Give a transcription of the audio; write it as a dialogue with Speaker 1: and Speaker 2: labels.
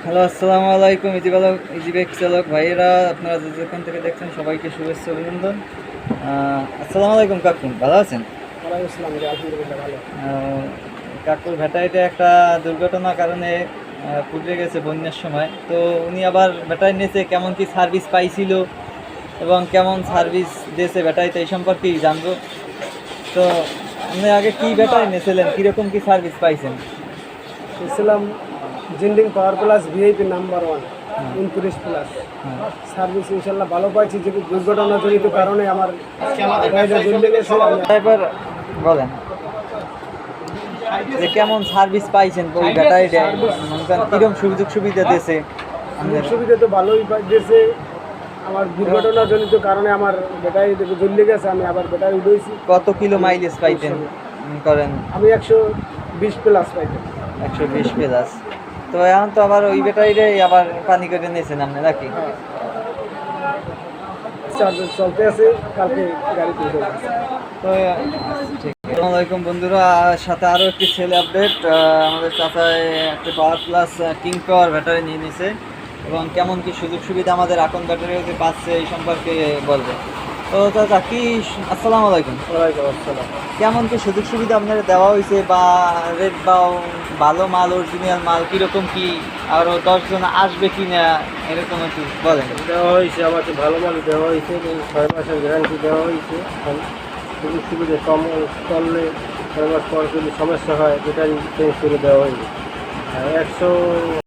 Speaker 1: Hello, আসসালামু আলাইকুম। ইজিবেক চালক ভাইয়েরা, আপনারা যেখান থেকে দেখছেন সবাইকে শুভেচ্ছা অভিনন্দন। আসসালামু আলাইকুম কাকু, ভালো আছেন?
Speaker 2: ওয়ালাইকুম আসসালাম, আলহামদুলিল্লাহ ভালো।
Speaker 1: কাকুর ভ্যাটারিটা একটা দুর্ঘটনার কারণে পুড়ে গেছে বন্যার সময়। তো উনি আবার ব্যাটারি নিয়েছে, কেমন কি সার্ভিস পাইছিল এবং কেমন সার্ভিস দিয়েছে ব্যাটারিতে, এই সম্পর্কেই জানবো। তো আপনি আগে কি ব্যাটারি নিয়েছিলেন, কীরকম কি সার্ভিস পাইছেন?
Speaker 2: ইসলাম জিন্ডিং power plus VIP number 1 29+। Service ইনশাল্লাহ ভালো পাইছি, যে দুর্ঘটনাজনিত কারণে আমার গাড়িটা জ্বলে গেছে।
Speaker 1: এবার বলেন যে কেমন সার্ভিস পাইছেন ওই ব্যাটারিটা, কিরকম সুযোগ সুবিধা দিয়েছে?
Speaker 2: সুবিধা তো ভালোই দিয়েছে। আমার দুর্ঘটনাজনিত কারণে আমার ব্যাটারি জ্বলে গেছে, আমি আবার ব্যাটারি উঠেছি।
Speaker 1: কত কিলো মাইলেজ পাইতেন করেন?
Speaker 2: আমি 120+ পাইতাম।
Speaker 1: 120 প্লাস। তো এখন তো আবার ওই ব্যাটারিটাই আবার পানি করে নিয়েছেন আপনি নাকি?
Speaker 2: চার্জার চলতে আছে, কালকে গাড়ি তুলতে হবে।
Speaker 1: তো ঠিক। আসসালামু আলাইকুম বন্ধুরা, সাথে আরও একটি সেল আপডেট। আমাদের চাচায় একটা পাওয়ার প্লাস কিং পাওয়ার ব্যাটারি নিয়ে নিয়েছে এবং কেমন কি সুযোগ সুবিধা আমাদের এখন ব্যাটারিতে পাচ্ছে এই সম্পর্কে বলবে। তো চাচা কি, আসসালামু আলাইকুম।
Speaker 2: ওয়ালাইকুম আসসালাম।
Speaker 1: কেমন কি সুযোগ সুবিধা আপনারা দেওয়া হয়েছে, বা রেট বা ভালো মাল, অরিজিনাল মাল কীরকম কি, আরও 10 জন আসবে কি না, এরকম একটু বলেন।
Speaker 2: দেওয়া হয়েছে, আমাকে ভালো মাল দেওয়া হয়েছে, 6 মাসের গ্যারান্টি দেওয়া হয়েছে। সুযোগ সুবিধা কম চললে 6 মাস পর যদি সমস্যা হয় ব্যাটারি চেঞ্জ করে দেওয়া হয়েছে। আর 100